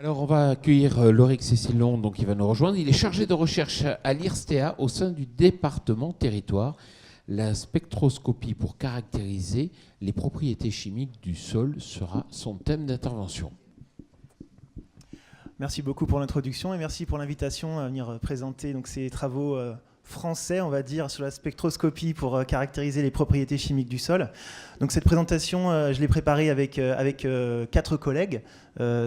Alors, on va accueillir Loïc Cécilon, donc il va nous rejoindre. Il est chargé de recherche à l'IRSTEA au sein du département territoire. La spectroscopie pour caractériser les propriétés chimiques du sol sera son thème d'intervention. Merci beaucoup pour l'introduction et merci pour l'invitation à venir présenter donc, ces travaux français, on va dire, sur la spectroscopie pour caractériser les propriétés chimiques du sol. Donc cette présentation, je l'ai préparée avec 4 collègues.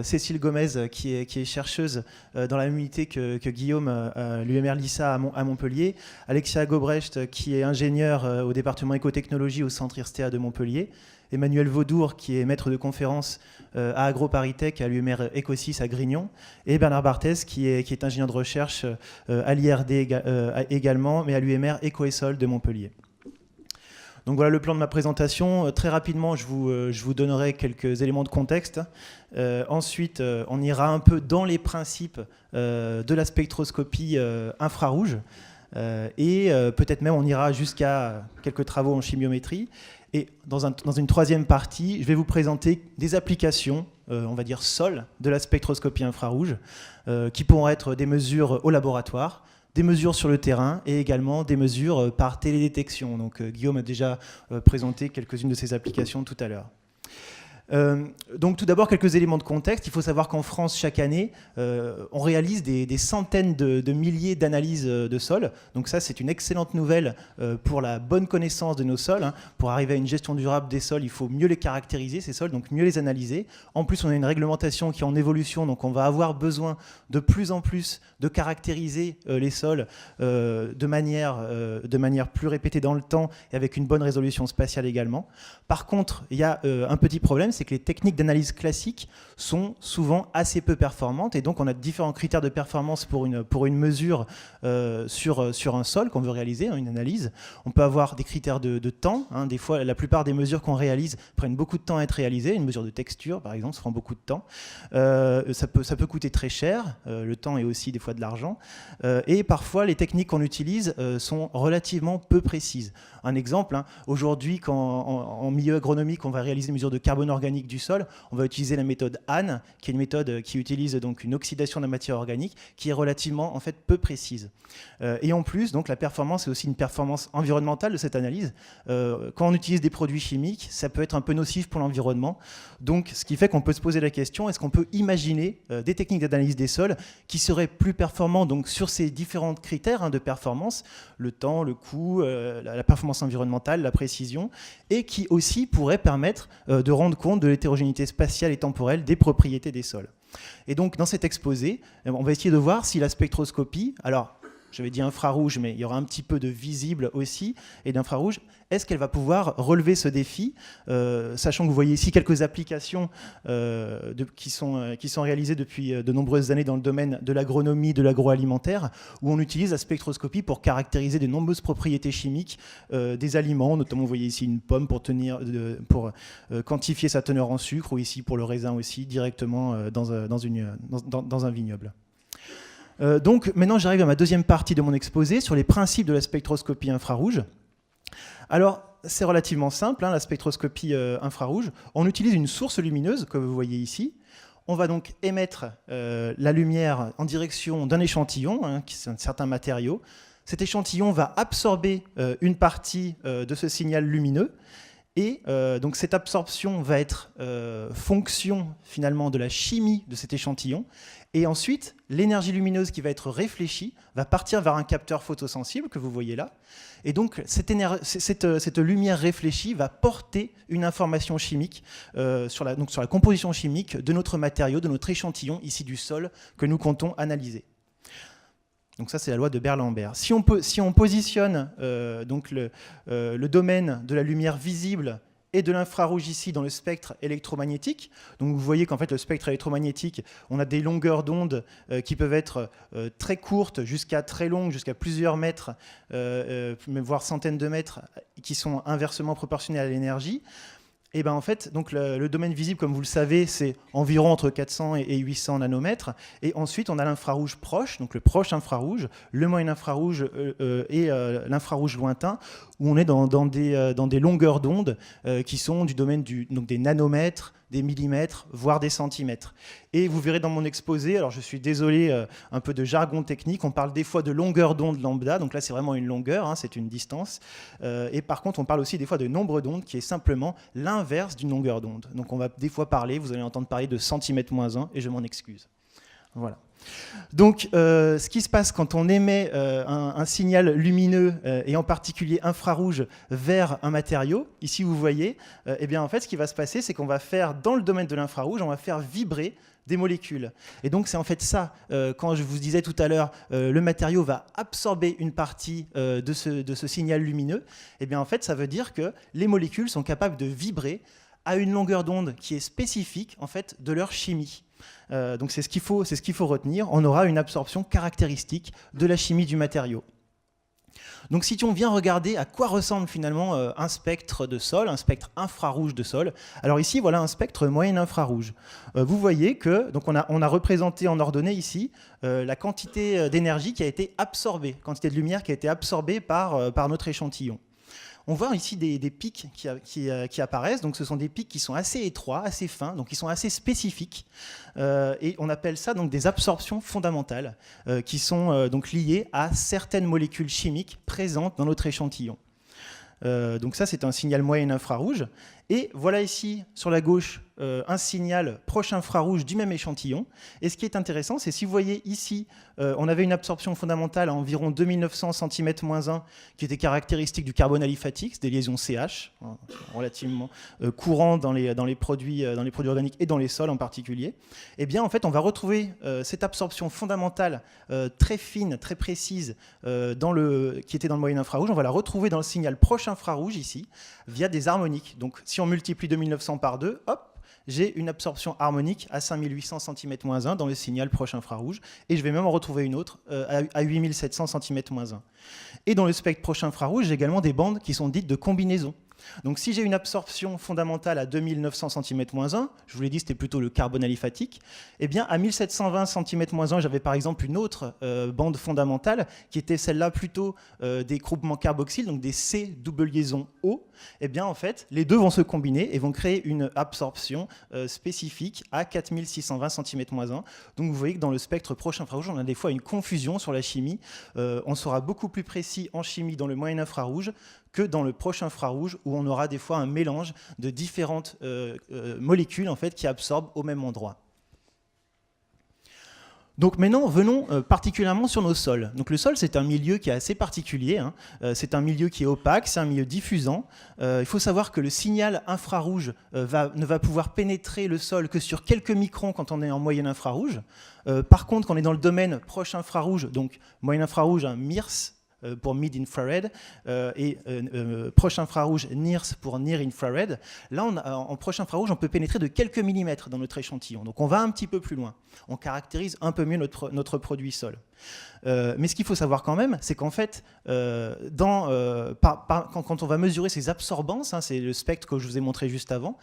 Cécile Gomez, qui est chercheuse dans la même unité que Guillaume à l'UMR LISA à Montpellier. Alexia Gobrecht, qui est ingénieure au département écotechnologie au centre IRSTEA de Montpellier. Emmanuel Vaudour, qui est maître de conférence à AgroParisTech à l'UMR Eco6 à Grignon, et Bernard Barthès, qui est ingénieur de recherche à l'IRD également, mais à l'UMR Ecoessol de Montpellier. Donc voilà le plan de ma présentation. Très rapidement, je vous donnerai quelques éléments de contexte. Ensuite, on ira un peu dans les principes de la spectroscopie infrarouge. Et peut-être même on ira jusqu'à quelques travaux en chimiométrie. Et dans une troisième partie, je vais vous présenter des applications, on va dire sol, de la spectroscopie infrarouge, qui pourront être des mesures au laboratoire, des mesures sur le terrain et également des mesures par télédétection. Donc Guillaume a déjà présenté quelques-unes de ces applications tout à l'heure. Donc tout d'abord quelques éléments de contexte. Il faut savoir qu'en France chaque année on réalise des centaines de milliers d'analyses de sol. Donc ça c'est une excellente nouvelle pour la bonne connaissance de nos sols. Pour arriver à une gestion durable des sols, il faut mieux les caractériser ces sols, donc mieux les analyser. En plus on a une réglementation qui est en évolution, donc on va avoir besoin de plus en plus de caractériser les sols de manière plus répétée dans le temps et avec une bonne résolution spatiale également. Par contre il y a un petit problème, c'est que les techniques d'analyse classiques sont souvent assez peu performantes et donc on a différents critères de performance pour une mesure sur un sol qu'on veut réaliser, une analyse. On peut avoir des critères de temps. Des fois, la plupart des mesures qu'on réalise prennent beaucoup de temps à être réalisées. Une mesure de texture, par exemple, ça prend beaucoup de temps. Ça peut coûter très cher. Le temps est aussi des fois de l'argent. Et parfois, les techniques qu'on utilise sont relativement peu précises. Un exemple, aujourd'hui, quand en milieu agronomique, on va réaliser une mesure de carbone organique du sol, on va utiliser la méthode Hahn, qui est une méthode qui utilise donc une oxydation de la matière organique, qui est relativement en fait peu précise. Et en plus, donc la performance est aussi une performance environnementale de cette analyse. Quand on utilise des produits chimiques, ça peut être un peu nocif pour l'environnement. Donc, ce qui fait qu'on peut se poser la question, est-ce qu'on peut imaginer des techniques d'analyse des sols qui seraient plus performantes donc sur ces différents critères de performance, le temps, le coût, la performance environnementale, la précision, et qui aussi pourraient permettre de rendre compte de l'hétérogénéité spatiale et temporelle des propriétés des sols. Et donc, dans cet exposé, on va essayer de voir si la spectroscopie, alors, j'avais dit infrarouge, mais il y aura un petit peu de visible aussi, et d'infrarouge, est-ce qu'elle va pouvoir relever ce défi, sachant que vous voyez ici quelques applications qui sont réalisées depuis de nombreuses années dans le domaine de l'agronomie, de l'agroalimentaire, où on utilise la spectroscopie pour caractériser de nombreuses propriétés chimiques des aliments, notamment vous voyez ici une pomme pour quantifier sa teneur en sucre, ou ici pour le raisin aussi, directement dans un vignoble. Donc maintenant j'arrive à ma deuxième partie de mon exposé sur les principes de la spectroscopie infrarouge. Alors c'est relativement simple, la spectroscopie infrarouge. On utilise une source lumineuse que vous voyez ici. On va donc émettre la lumière en direction d'un échantillon, qui est un certain matériau. Cet échantillon va absorber une partie de ce signal lumineux. Et donc cette absorption va être fonction finalement de la chimie de cet échantillon. Et ensuite, l'énergie lumineuse qui va être réfléchie va partir vers un capteur photosensible que vous voyez là. Et donc cette lumière réfléchie va porter une information chimique sur la composition chimique de notre matériau, de notre échantillon ici du sol que nous comptons analyser. Donc ça, c'est la loi de Beer-Lambert. Si on positionne donc le domaine de la lumière visible et de l'infrarouge ici dans le spectre électromagnétique, donc vous voyez qu'en fait le spectre électromagnétique, on a des longueurs d'onde qui peuvent être très courtes jusqu'à très longues, jusqu'à plusieurs mètres, voire centaines de mètres, qui sont inversement proportionnelles à l'énergie. Et ben en fait, donc le domaine visible, comme vous le savez, c'est environ entre 400 et 800 nanomètres. Et ensuite, on a l'infrarouge proche, donc le proche infrarouge, le moyen infrarouge et l'infrarouge lointain, où on est dans des longueurs d'onde qui sont du domaine donc des nanomètres, des millimètres, voire des centimètres. Et vous verrez dans mon exposé, alors je suis désolé, un peu de jargon technique, on parle des fois de longueur d'onde lambda, donc là c'est vraiment une longueur, hein, c'est une distance. Et par contre, on parle aussi des fois de nombre d'ondes, qui est simplement l'inverse d'une longueur d'onde. Donc on va des fois parler, vous allez entendre parler de centimètre moins 1, et je m'en excuse. Voilà. Donc, ce qui se passe quand on émet un signal lumineux, et en particulier infrarouge, vers un matériau, ici vous voyez, eh bien en fait, ce qui va se passer, c'est qu'on va faire, dans le domaine de l'infrarouge, on va faire vibrer des molécules. Et donc, c'est en fait ça, quand je vous disais tout à l'heure, le matériau va absorber une partie de ce signal lumineux, eh bien en fait, ça veut dire que les molécules sont capables de vibrer à une longueur d'onde qui est spécifique en fait, de leur chimie. Donc c'est ce qu'il faut retenir. On aura une absorption caractéristique de la chimie du matériau. Donc si on vient regarder à quoi ressemble finalement un spectre de sol, un spectre infrarouge de sol, alors ici voilà un spectre moyen infrarouge. Vous voyez que donc on a représenté en ordonnée ici la quantité d'énergie qui a été absorbée, quantité de lumière qui a été absorbée par notre échantillon. On voit ici des pics qui apparaissent, donc ce sont des pics qui sont assez étroits, assez fins, donc qui sont assez spécifiques, et on appelle ça donc des absorptions fondamentales, qui sont donc liées à certaines molécules chimiques présentes dans notre échantillon. Donc ça, c'est un signal moyen infrarouge. Et voilà ici, sur la gauche, un signal proche infrarouge du même échantillon. Et ce qui est intéressant, c'est si vous voyez ici, on avait une absorption fondamentale à environ 2900 cm-1, qui était caractéristique du carbone aliphatique, des liaisons CH, relativement courant dans les produits organiques et dans les sols en particulier. Eh bien, en fait, on va retrouver cette absorption fondamentale très fine, très précise, qui était dans le moyen infrarouge. On va la retrouver dans le signal proche infrarouge ici, via des harmoniques. Donc, si on multiplie 2900 par 2, hop, j'ai une absorption harmonique à 5800 cm-1 dans le signal proche infrarouge, et je vais même en retrouver une autre à 8700 cm-1. Et dans le spectre proche infrarouge, j'ai également des bandes qui sont dites de combinaison. Donc si j'ai une absorption fondamentale à 2900 cm-1, je vous l'ai dit, c'était plutôt le carbone aliphatique, eh bien à 1720 cm-1, j'avais par exemple une autre bande fondamentale qui était celle-là plutôt des groupements carboxyles, donc des C double liaison O. Eh bien en fait, les deux vont se combiner et vont créer une absorption spécifique à 4620 cm-1. Donc vous voyez que dans le spectre proche infrarouge, on a des fois une confusion sur la chimie. On sera beaucoup plus précis en chimie dans le moyen infrarouge que dans le proche infrarouge, où on aura des fois un mélange de différentes molécules en fait, qui absorbent au même endroit. Donc maintenant, venons particulièrement sur nos sols. Donc le sol, c'est un milieu qui est assez particulier, hein. C'est un milieu qui est opaque, c'est un milieu diffusant. Il faut savoir que le signal infrarouge ne va pouvoir pénétrer le sol que sur quelques microns quand on est en moyenne infrarouge. Par contre, quand on est dans le domaine proche infrarouge, donc moyenne infrarouge, un MIRS, pour Mid Infrared, et proche infrarouge NIRS pour Near Infrared. Là, en proche infrarouge, on peut pénétrer de quelques millimètres dans notre échantillon. Donc on va un petit peu plus loin. On caractérise un peu mieux notre produit sol. Mais ce qu'il faut savoir quand même, c'est qu'en fait, quand on va mesurer ces absorbances, hein, c'est le spectre que je vous ai montré juste avant,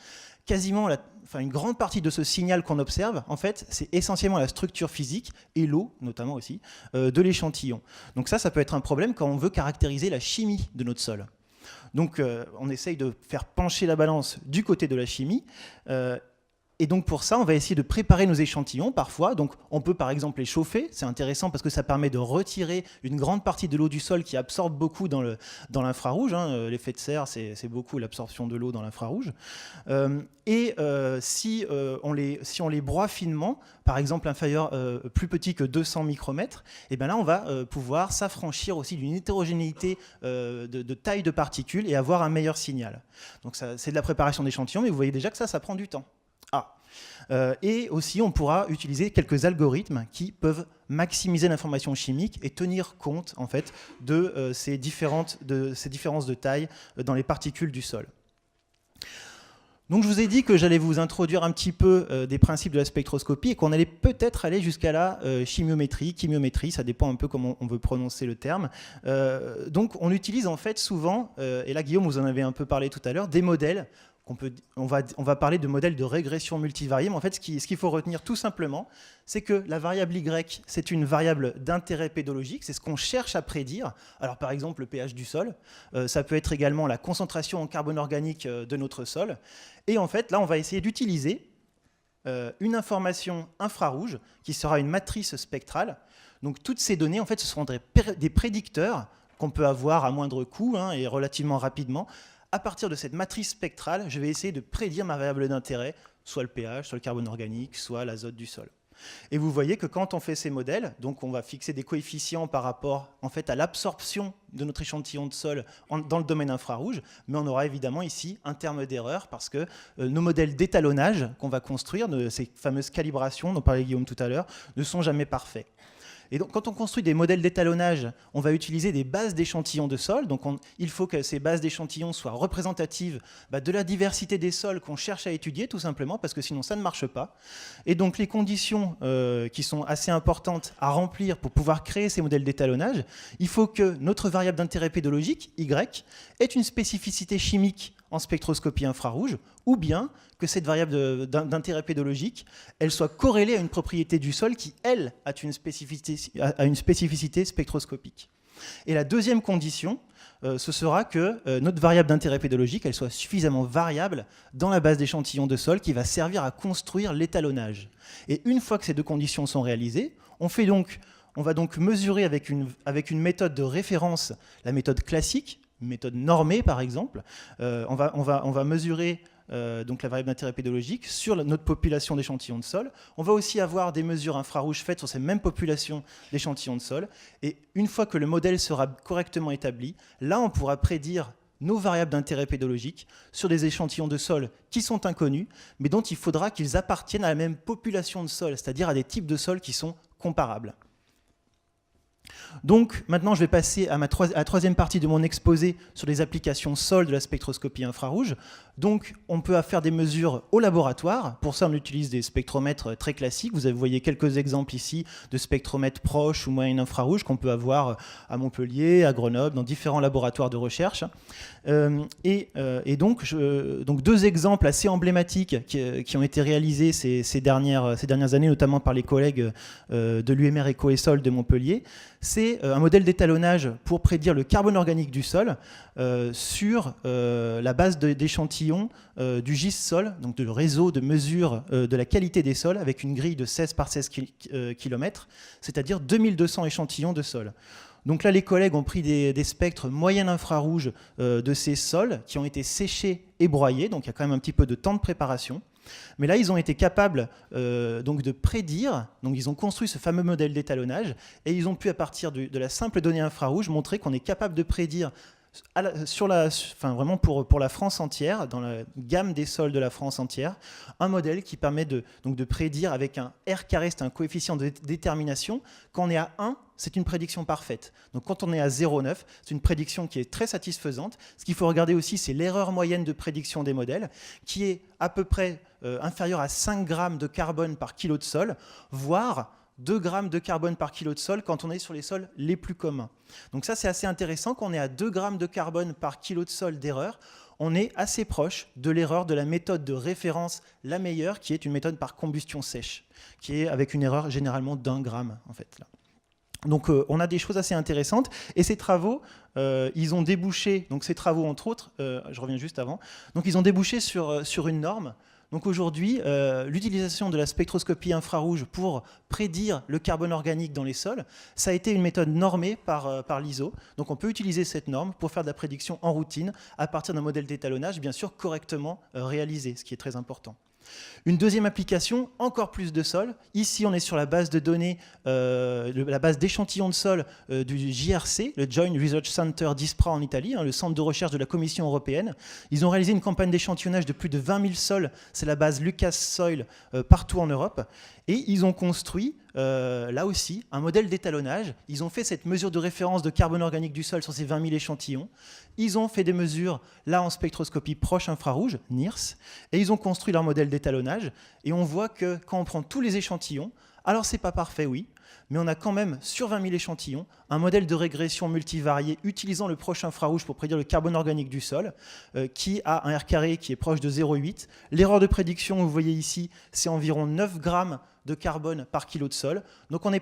quasiment une grande partie de ce signal qu'on observe, en fait, c'est essentiellement la structure physique, et l'eau notamment aussi, de l'échantillon. Donc ça peut être un problème quand on veut caractériser la chimie de notre sol. Donc on essaye de faire pencher la balance du côté de la chimie, et donc pour ça, on va essayer de préparer nos échantillons parfois. Donc on peut par exemple les chauffer, c'est intéressant parce que ça permet de retirer une grande partie de l'eau du sol qui absorbe beaucoup dans l'infrarouge. Hein. L'effet de serre, c'est beaucoup l'absorption de l'eau dans l'infrarouge. Si on les broie finement, par exemple plus petit que 200 micromètres, et bien là on va pouvoir s'affranchir aussi d'une hétérogénéité de taille de particules et avoir un meilleur signal. Donc c'est de la préparation d'échantillons, mais vous voyez déjà que ça prend du temps. Et aussi, on pourra utiliser quelques algorithmes qui peuvent maximiser l'information chimique et tenir compte en fait, de ces différences de taille dans les particules du sol. Donc je vous ai dit que j'allais vous introduire un petit peu des principes de la spectroscopie et qu'on allait peut-être aller jusqu'à la chimiométrie, ça dépend un peu comment on veut prononcer le terme. Donc on utilise en fait souvent, et là Guillaume vous en avez un peu parlé tout à l'heure, des modèles on va parler de modèle de régression multivariée, mais en fait, ce qu'il faut retenir tout simplement, c'est que la variable y, c'est une variable d'intérêt pédologique, c'est ce qu'on cherche à prédire. Alors, par exemple, le pH du sol, ça peut être également la concentration en carbone organique de notre sol. Et en fait, là, on va essayer d'utiliser une information infrarouge qui sera une matrice spectrale. Donc, toutes ces données, en fait, ce seront des prédicteurs qu'on peut avoir à moindre coût et relativement rapidement. À partir de cette matrice spectrale, je vais essayer de prédire ma variable d'intérêt, soit le pH, soit le carbone organique, soit l'azote du sol. Et vous voyez que quand on fait ces modèles, donc on va fixer des coefficients par rapport en fait, à l'absorption de notre échantillon de sol dans le domaine infrarouge, mais on aura évidemment ici un terme d'erreur parce que nos modèles d'étalonnage qu'on va construire, ces fameuses calibrations dont parlait Guillaume tout à l'heure, ne sont jamais parfaits. Et donc, quand on construit des modèles d'étalonnage, on va utiliser des bases d'échantillons de sol. Donc, il faut que ces bases d'échantillons soient représentatives de la diversité des sols qu'on cherche à étudier, tout simplement, parce que sinon, ça ne marche pas. Et donc, les conditions qui sont assez importantes à remplir pour pouvoir créer ces modèles d'étalonnage, il faut que notre variable d'intérêt pédologique, Y, ait une spécificité chimique en spectroscopie infrarouge, ou bien que cette variable d'intérêt pédologique, elle soit corrélée à une propriété du sol qui, elle, a une spécificité spectroscopique. Et la deuxième condition, ce sera que notre variable d'intérêt pédologique, elle soit suffisamment variable dans la base d'échantillons de sol qui va servir à construire l'étalonnage. Et une fois que ces deux conditions sont réalisées, on va donc mesurer avec une méthode de référence, la méthode classique, une méthode normée par exemple, on va mesurer donc la variable d'intérêt pédologique sur notre population d'échantillons de sol. On va aussi avoir des mesures infrarouges faites sur ces mêmes populations d'échantillons de sol. Et une fois que le modèle sera correctement établi, là on pourra prédire nos variables d'intérêt pédologique sur des échantillons de sol qui sont inconnus, mais dont il faudra qu'ils appartiennent à la même population de sol, c'est-à-dire à des types de sols qui sont comparables. Donc maintenant je vais passer à la troisième partie de mon exposé sur les applications sol de la spectroscopie infrarouge. Donc on peut faire des mesures au laboratoire. Pour ça on utilise des spectromètres très classiques. Vous voyez quelques exemples ici de spectromètres proches ou moyen infrarouge qu'on peut avoir à Montpellier, à Grenoble, dans différents laboratoires de recherche. Et donc deux exemples assez emblématiques qui ont été réalisés ces dernières années, notamment par les collègues de l'UMR Eco et Sol de Montpellier. C'est un modèle d'étalonnage pour prédire le carbone organique du sol sur la base d'échantillons du GIS sol, donc du réseau de mesure de la qualité des sols avec une grille de 16 par 16 km, c'est-à-dire 2200 échantillons de sol. Donc là, les collègues ont pris des spectres moyen infrarouges de ces sols qui ont été séchés et broyés, donc il y a quand même un petit peu de temps de préparation. Mais là, ils ont été capables donc de prédire, donc ils ont construit ce fameux modèle d'étalonnage et ils ont pu, à partir de la simple donnée infrarouge, montrer qu'on est capable de prédire vraiment pour la France entière, dans la gamme des sols de la France entière, un modèle qui permet de prédire avec un R carré, c'est un coefficient de détermination. Quand on est à 1, c'est une prédiction parfaite. Donc quand on est à 0,9, c'est une prédiction qui est très satisfaisante. Ce qu'il faut regarder aussi, c'est l'erreur moyenne de prédiction des modèles, qui est à peu près inférieure à 5 grammes de carbone par kilo de sol, voire 2 grammes de carbone par kilo de sol quand on est sur les sols les plus communs. Donc ça, c'est assez intéressant. Quand on est à 2 grammes de carbone par kilo de sol d'erreur, on est assez proche de l'erreur de la méthode de référence la meilleure, qui est une méthode par combustion sèche, qui est avec une erreur généralement d'1 gramme, en fait, là. Donc on a des choses assez intéressantes et ces travaux, ils ont débouché, donc ces travaux entre autres, je reviens juste avant, donc ils ont débouché sur une norme. Donc aujourd'hui, l'utilisation de la spectroscopie infrarouge pour prédire le carbone organique dans les sols, ça a été une méthode normée par l'ISO. Donc on peut utiliser cette norme pour faire de la prédiction en routine à partir d'un modèle d'étalonnage, bien sûr correctement réalisé, ce qui est très important. Une deuxième application, encore plus de sol. Ici, on est sur la base de données, la base d'échantillons de sol du JRC, le Joint Research Center d'ISPRA en Italie, le centre de recherche de la Commission européenne. Ils ont réalisé une campagne d'échantillonnage de plus de 20 000 sols. C'est la base Lucas Soil partout en Europe. Et ils ont construit, là aussi, un modèle d'étalonnage. Ils ont fait cette mesure de référence de carbone organique du sol sur ces 20 000 échantillons. Ils ont fait des mesures, là, en spectroscopie proche infrarouge, NIRS, et ils ont construit leur modèle d'étalonnage. Et on voit que quand on prend tous les échantillons, alors c'est pas parfait, oui, mais on a quand même, sur 20 000 échantillons, un modèle de régression multivariée utilisant le proche infrarouge pour prédire le carbone organique du sol, qui a un R carré qui est proche de 0,8. L'erreur de prédiction, vous voyez ici, c'est environ 9 grammes de carbone par kilo de sol. Donc on n'est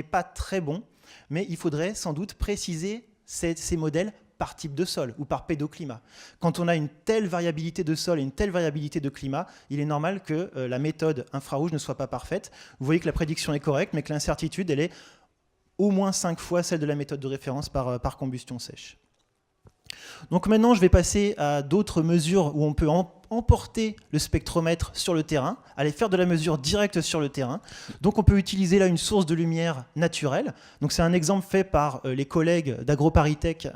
pas très bon, mais il faudrait sans doute préciser ces modèles par type de sol ou par pédoclimat. Quand on a une telle variabilité de sol et une telle variabilité de climat, il est normal que la méthode infrarouge ne soit pas parfaite. Vous voyez que la prédiction est correcte, mais que l'incertitude, elle est au moins 5 fois celle de la méthode de référence par combustion sèche. Donc maintenant, je vais passer à d'autres mesures où on peut emporter le spectromètre sur le terrain, aller faire de la mesure directe sur le terrain. Donc on peut utiliser là une source de lumière naturelle. Donc c'est un exemple fait par les collègues d'AgroParisTech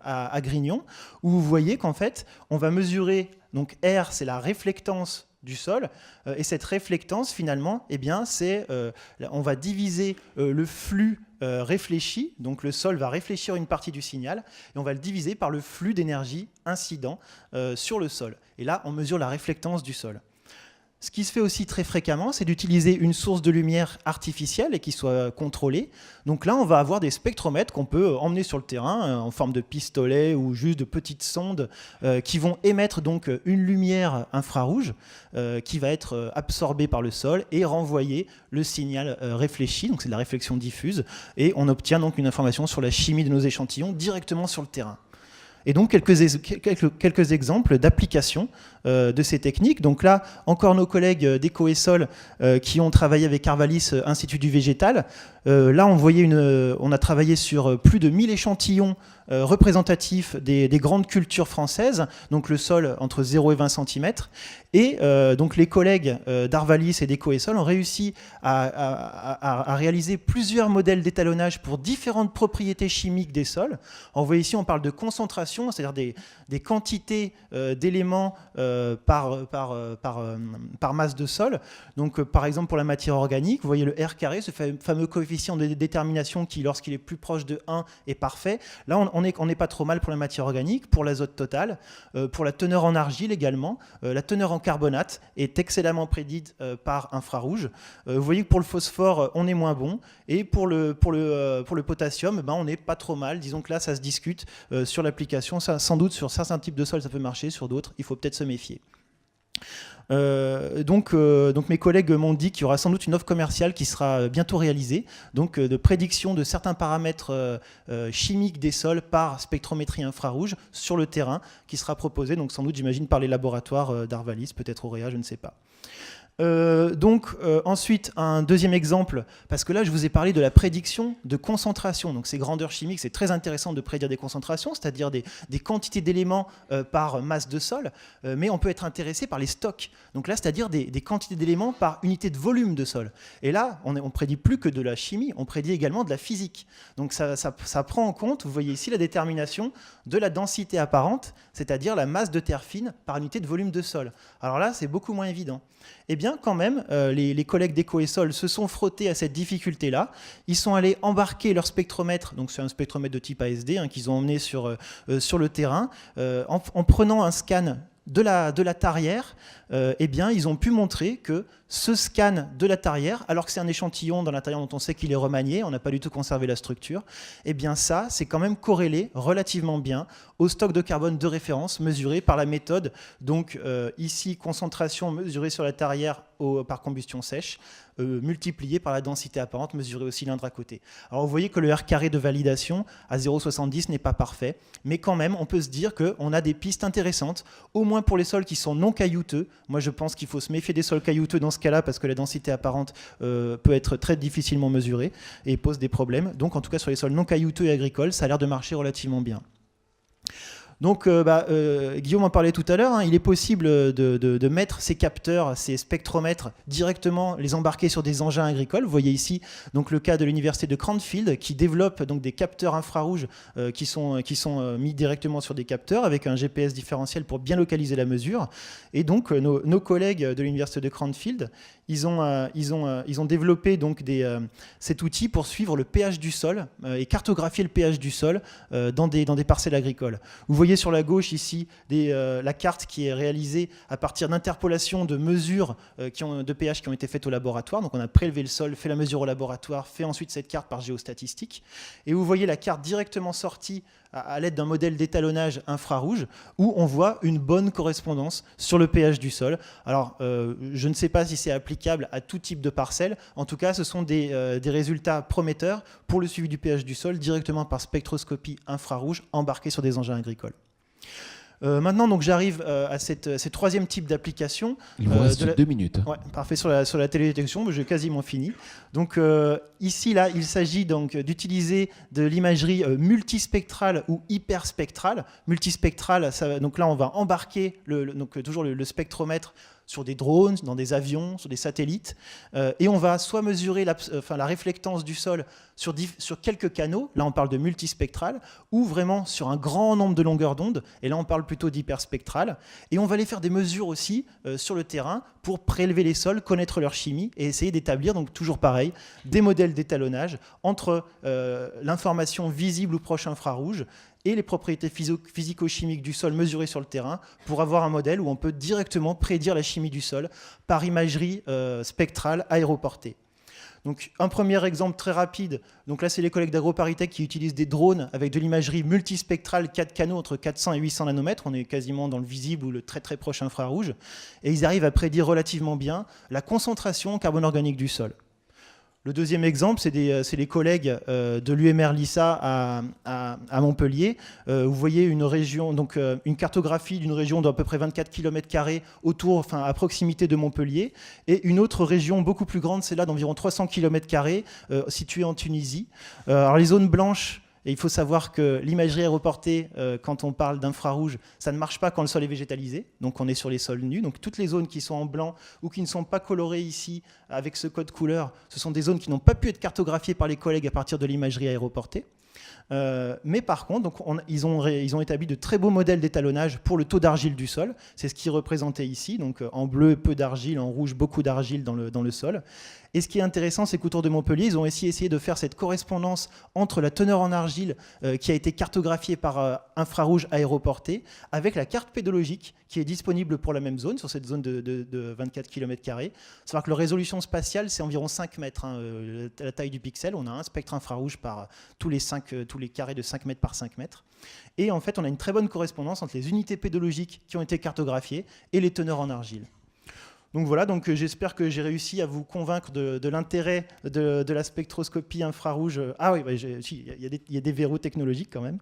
à Grignon, où vous voyez qu'en fait, on va mesurer, donc R, c'est la réflectance du sol, et cette réflectance finalement, eh bien, on va diviser le flux réfléchi, donc le sol va réfléchir une partie du signal, et on va le diviser par le flux d'énergie incident sur le sol. Et là, on mesure la réflectance du sol. Ce qui se fait aussi très fréquemment, c'est d'utiliser une source de lumière artificielle et qui soit contrôlée. Donc là, on va avoir des spectromètres qu'on peut emmener sur le terrain en forme de pistolet ou juste de petites sondes qui vont émettre donc une lumière infrarouge qui va être absorbée par le sol et renvoyer le signal réfléchi, donc c'est de la réflexion diffuse, et on obtient donc une information sur la chimie de nos échantillons directement sur le terrain. Et donc quelques exemples d'application de ces techniques. Donc là, encore nos collègues d'EcoESOL qui ont travaillé avec Arvalis, Institut du Végétal. Là, on a travaillé sur plus de 1000 échantillons représentatifs des grandes cultures françaises, donc le sol entre 0 et 20 cm. Et donc les collègues d'Arvalis et d'EcoESOL ont réussi à réaliser plusieurs modèles d'étalonnage pour différentes propriétés chimiques des sols. Alors, vous voyez ici, on parle de concentration, c'est-à-dire des quantités d'éléments par masse de sol. Donc par exemple pour la matière organique, vous voyez le R carré, ce fameux coefficient de détermination qui, lorsqu'il est plus proche de 1, est parfait. Là, on n'est pas trop mal pour la matière organique, pour l'azote total, pour la teneur en argile également. La teneur en carbonate est excellemment prédite par infrarouge. Vous voyez que pour le phosphore, on est moins bon. Et pour le potassium, on n'est pas trop mal. Disons que là, ça se discute sur l'application. Sans doute, sur certains types de sols, ça peut marcher. Sur d'autres, il faut peut-être se méfier. Donc mes collègues m'ont dit qu'il y aura sans doute une offre commerciale qui sera bientôt réalisée, donc de prédiction de certains paramètres chimiques des sols par spectrométrie infrarouge sur le terrain, qui sera proposée, donc sans doute j'imagine par les laboratoires d'Arvalis, peut-être Auréa, je ne sais pas. Ensuite, un deuxième exemple, parce que là, je vous ai parlé de la prédiction de concentration. Donc, ces grandeurs chimiques, c'est très intéressant de prédire des concentrations, c'est-à-dire des quantités d'éléments par masse de sol, mais on peut être intéressé par les stocks. Donc là, c'est-à-dire des quantités d'éléments par unité de volume de sol. Et là, on prédit plus que de la chimie, on prédit également de la physique. Donc, ça prend en compte, vous voyez ici, la détermination de la densité apparente, c'est-à-dire la masse de terre fine par unité de volume de sol. Alors là, c'est beaucoup moins évident. Eh bien, quand même, les collègues d'EcoESOL se sont frottés à cette difficulté-là. Ils sont allés embarquer leur spectromètre, donc c'est un spectromètre de type ASD qu'ils ont emmené sur le terrain, en prenant un scan de la tarière, eh bien, ils ont pu montrer que ce scan de la tarière, alors que c'est un échantillon dans la tarière dont on sait qu'il est remanié, on n'a pas du tout conservé la structure, eh bien ça, c'est quand même corrélé relativement bien au stock de carbone de référence mesuré par la méthode. Donc ici, concentration mesurée sur la tarière par combustion sèche, multipliée par la densité apparente mesurée au cylindre à côté. Alors vous voyez que le R carré de validation à 0,70 n'est pas parfait, mais quand même, on peut se dire qu'on a des pistes intéressantes, au moins pour les sols qui sont non caillouteux. Moi, je pense qu'il faut se méfier des sols caillouteux dans ce cas-là, parce que la densité apparente peut être très difficilement mesurée et pose des problèmes. Donc, en tout cas, sur les sols non caillouteux et agricoles, ça a l'air de marcher relativement bien. Donc, Guillaume en parlait tout à l'heure, il est possible de mettre ces capteurs, ces spectromètres directement, les embarquer sur des engins agricoles. Vous voyez ici donc, le cas de l'université de Cranfield qui développe donc, des capteurs infrarouges qui sont mis directement sur des capteurs avec un GPS différentiel pour bien localiser la mesure. Et donc, nos collègues de l'université de Cranfield, ils ont développé donc, cet outil pour suivre le pH du sol et cartographier le pH du sol dans des parcelles agricoles. Vous voyez sur la gauche ici la carte qui est réalisée à partir d'interpolations de mesures de pH qui ont été faites au laboratoire. Donc on a prélevé le sol, fait la mesure au laboratoire, fait ensuite cette carte par géostatistique. Et vous voyez la carte directement sortie à l'aide d'un modèle d'étalonnage infrarouge où on voit une bonne correspondance sur le pH du sol. Alors, je ne sais pas si c'est applicable à tout type de parcelle. En tout cas, ce sont des résultats prometteurs pour le suivi du pH du sol directement par spectroscopie infrarouge embarquée sur des engins agricoles. Maintenant, donc, j'arrive à ce troisième type d'application. Il vous reste 2 minutes. Ouais, parfait, sur la télédétection, j'ai quasiment fini. Donc ici, là, il s'agit donc d'utiliser de l'imagerie multispectrale ou hyperspectrale. Multispectrale, donc là, on va embarquer toujours le spectromètre sur des drones, dans des avions, sur des satellites, et on va soit mesurer la réflectance du sol sur quelques canaux, là on parle de multispectral, ou vraiment sur un grand nombre de longueurs d'onde, et là on parle plutôt d'hyperspectral, et on va aller faire des mesures aussi sur le terrain pour prélever les sols, connaître leur chimie, et essayer d'établir, donc toujours pareil, des modèles d'étalonnage entre l'information visible ou proche infrarouge et les propriétés physico-chimiques du sol mesurées sur le terrain pour avoir un modèle où on peut directement prédire la chimie du sol par imagerie spectrale aéroportée. Donc, un premier exemple très rapide, donc là c'est les collègues d'AgroParisTech qui utilisent des drones avec de l'imagerie multispectrale 4 canaux entre 400 et 800 nanomètres, on est quasiment dans le visible ou le très très proche infrarouge, et ils arrivent à prédire relativement bien la concentration en carbone organique du sol. Le deuxième exemple, c'est les collègues de l'UMR LISA à Montpellier. Vous voyez une région, donc une cartographie d'une région d'à peu près 24 km² à proximité de Montpellier, et une autre région beaucoup plus grande, celle-là d'environ 300 km², située en Tunisie. Alors les zones blanches, et il faut savoir que l'imagerie aéroportée, quand on parle d'infrarouge, ça ne marche pas quand le sol est végétalisé, donc on est sur les sols nus. Donc toutes les zones qui sont en blanc ou qui ne sont pas colorées ici avec ce code couleur, ce sont des zones qui n'ont pas pu être cartographiées par les collègues à partir de l'imagerie aéroportée. Mais par contre, donc ils ont établi de très beaux modèles d'étalonnage pour le taux d'argile du sol. C'est ce qui est représenté ici. Donc en bleu, peu d'argile, en rouge, beaucoup d'argile dans le sol. Et ce qui est intéressant, c'est qu'autour de Montpellier, ils ont aussi essayé de faire cette correspondance entre la teneur en argile qui a été cartographiée par infrarouge aéroporté avec la carte pédologique qui est disponible pour la même zone, sur cette zone de 24 km². Savoir que la résolution spatiale, c'est environ 5 mètres, la taille du pixel. On a un spectre infrarouge par tous les carrés de 5 mètres par 5 mètres. Et en fait, on a une très bonne correspondance entre les unités pédologiques qui ont été cartographiées et les teneurs en argile. Donc voilà, j'espère que j'ai réussi à vous convaincre de l'intérêt de la spectroscopie infrarouge. Ah oui, il y a des verrous technologiques quand même.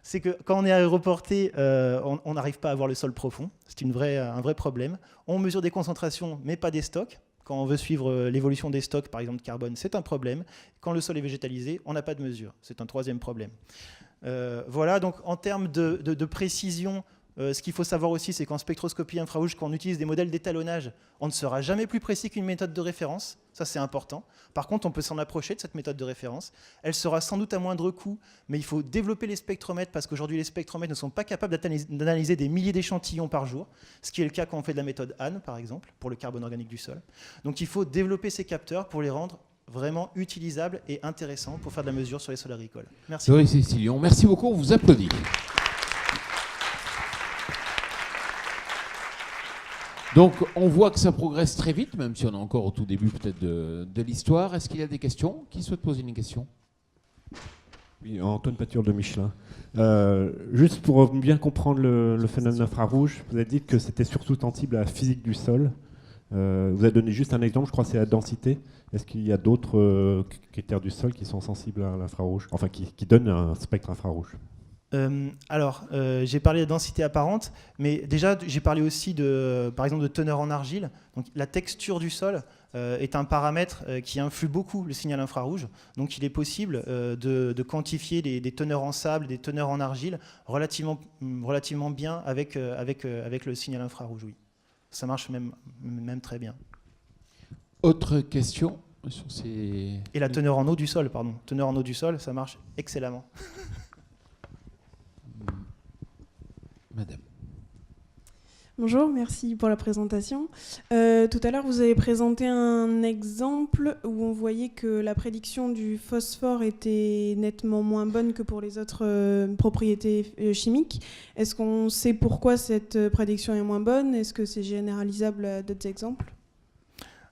C'est que quand on est aéroporté, on n'arrive pas à voir le sol profond. C'est un vrai problème. On mesure des concentrations, mais pas des stocks. Quand on veut suivre l'évolution des stocks, par exemple de carbone, c'est un problème. Quand le sol est végétalisé, on n'a pas de mesure. C'est un troisième problème. Voilà, donc en termes de précision, ce qu'il faut savoir aussi, c'est qu'en spectroscopie infrarouge, quand on utilise des modèles d'étalonnage, on ne sera jamais plus précis qu'une méthode de référence. Ça, c'est important. Par contre, on peut s'en approcher de cette méthode de référence. Elle sera sans doute à moindre coût, mais il faut développer les spectromètres parce qu'aujourd'hui, les spectromètres ne sont pas capables d'analyser des milliers d'échantillons par jour, ce qui est le cas quand on fait de la méthode Hahn, par exemple, pour le carbone organique du sol. Donc, il faut développer ces capteurs pour les rendre vraiment utilisables et intéressants pour faire de la mesure sur les sols agricoles. Merci. Loris Cécilion, merci beaucoup, on vous applaudit. Donc, on voit que ça progresse très vite, même si on est encore au tout début peut-être de l'histoire. Est-ce qu'il y a des questions? Qui souhaite poser une question? Oui, Antoine Pature de Michelin. Juste pour bien comprendre le phénomène infrarouge, vous avez dit que c'était surtout sensible à la physique du sol. Vous avez donné juste un exemple, je crois que c'est la densité. Est-ce qu'il y a d'autres critères du sol qui sont sensibles à l'infrarouge, enfin qui donnent un spectre infrarouge? J'ai parlé de densité apparente, mais déjà j'ai parlé aussi par exemple de teneur en argile. Donc, la texture du sol est un paramètre qui influe beaucoup le signal infrarouge. Donc il est possible de quantifier des teneurs en sable, des teneurs en argile relativement bien avec le signal infrarouge. Oui. Ça marche même très bien. Autre question sur ces... Et la teneur en eau du sol, pardon. Teneur en eau du sol, ça marche excellemment. Madame. Bonjour, merci pour la présentation. Tout à l'heure, vous avez présenté un exemple où on voyait que la prédiction du phosphore était nettement moins bonne que pour les autres propriétés chimiques. Est-ce qu'on sait pourquoi cette prédiction est moins bonne? Est-ce que c'est généralisable à d'autres exemples?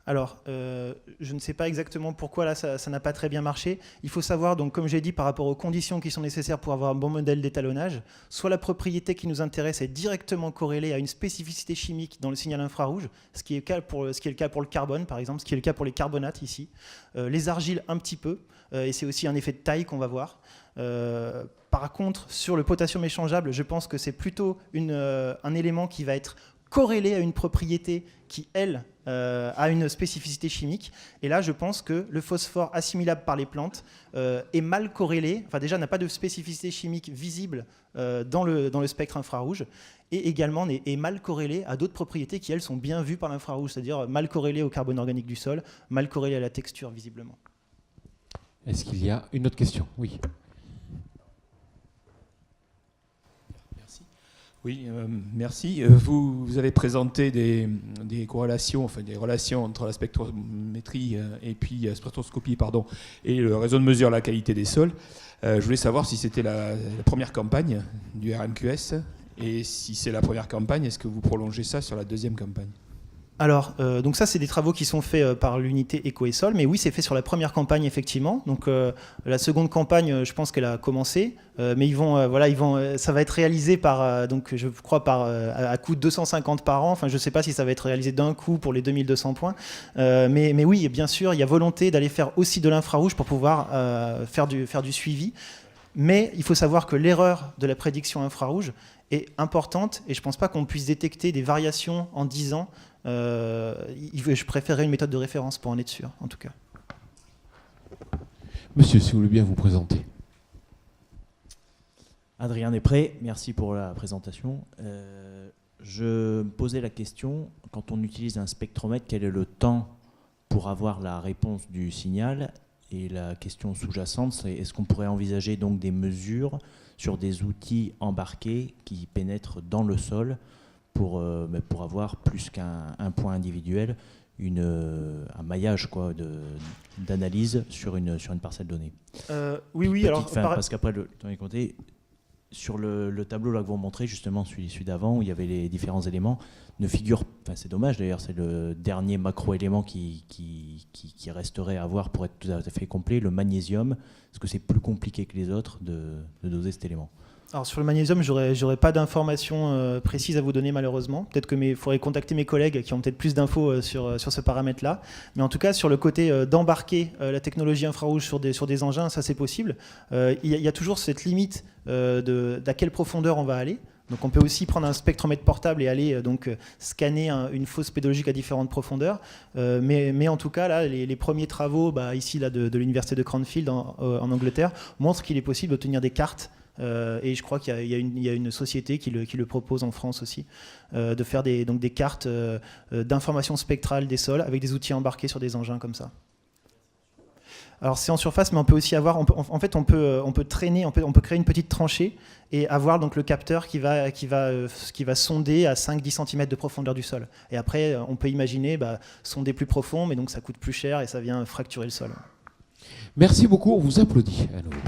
Alors, je ne sais pas exactement pourquoi là ça n'a pas très bien marché. Il faut savoir, donc, comme j'ai dit, par rapport aux conditions qui sont nécessaires pour avoir un bon modèle d'étalonnage, soit la propriété qui nous intéresse est directement corrélée à une spécificité chimique dans le signal infrarouge, ce qui est le cas pour le carbone, par exemple, ce qui est le cas pour les carbonates ici. Les argiles, un petit peu, et c'est aussi un effet de taille qu'on va voir. Par contre, sur le potassium échangeable, je pense que c'est plutôt un élément qui va être corrélé à une propriété qui, elle, a une spécificité chimique. Et là, je pense que le phosphore assimilable par les plantes est mal corrélé, enfin déjà n'a pas de spécificité chimique visible dans le spectre infrarouge, et également est mal corrélé à d'autres propriétés qui, elles, sont bien vues par l'infrarouge, c'est-à-dire mal corrélé au carbone organique du sol, mal corrélé à la texture, visiblement. Est-ce qu'il y a une autre question? Oui. Oui, merci. Vous avez présenté des corrélations, enfin des relations entre la spectrométrie et puis spectroscopie, pardon, et le réseau de mesure de la qualité des sols. Je voulais savoir si c'était la première campagne du RMQS, et si c'est la première campagne, est-ce que vous prolongez ça sur la deuxième campagne? Alors, donc ça, c'est des travaux qui sont faits par l'unité Eco et Sol, mais oui, c'est fait sur la première campagne, effectivement. Donc, la seconde campagne, je pense qu'elle a commencé, mais ça va être réalisé par, donc, je crois, à coût de 250 par an. Enfin, je ne sais pas si ça va être réalisé d'un coup pour les 2200 points, mais oui, bien sûr, il y a volonté d'aller faire aussi de l'infrarouge pour pouvoir faire du suivi. Mais il faut savoir que l'erreur de la prédiction infrarouge est importante, et je ne pense pas qu'on puisse détecter des variations en 10 ans. Je préférerais une méthode de référence pour en être sûr, en tout cas. Monsieur, si vous voulez bien vous présenter. Adrien Després, merci pour la présentation. Je me posais la question, quand on utilise un spectromètre, quel est le temps pour avoir la réponse du signal? Et la question sous-jacente, c'est est-ce qu'on pourrait envisager donc des mesures sur des outils embarqués qui pénètrent dans le sol pour avoir plus qu'un point individuel, un maillage d'analyse sur une parcelle donnée. Oui. Alors, parce qu'après, le temps est compté. Sur le tableau là que vous montrez, justement celui d'avant, où il y avait les différents éléments, ne figure, enfin c'est dommage d'ailleurs, c'est le dernier macro-élément qui resterait à voir pour être tout à fait complet, le magnésium. Est-ce que c'est plus compliqué que les autres de doser cet élément? Alors sur le magnésium, j'aurais pas d'informations précises à vous donner malheureusement. Peut-être qu'il faudrait contacter mes collègues qui ont peut-être plus d'infos sur ce paramètre-là. Mais en tout cas, sur le côté d'embarquer la technologie infrarouge sur des engins, ça c'est possible. Il y a toujours cette limite d'à quelle profondeur on va aller. Donc on peut aussi prendre un spectromètre portable et aller scanner une fosse pédologique à différentes profondeurs. Mais en tout cas, là, les premiers travaux ici là, de l'université de Cranfield en Angleterre montrent qu'il est possible d'obtenir des cartes. Et je crois qu'il y a une société qui le propose en France aussi, de faire des cartes d'information spectrale des sols avec des outils embarqués sur des engins comme ça. Alors c'est en surface, mais on peut aussi avoir, on peut traîner, on peut créer une petite tranchée et avoir donc le capteur qui va sonder à 5-10 cm de profondeur du sol. Et après, on peut imaginer sonder plus profond, mais donc ça coûte plus cher et ça vient fracturer le sol. Merci beaucoup, on vous applaudit à nouveau.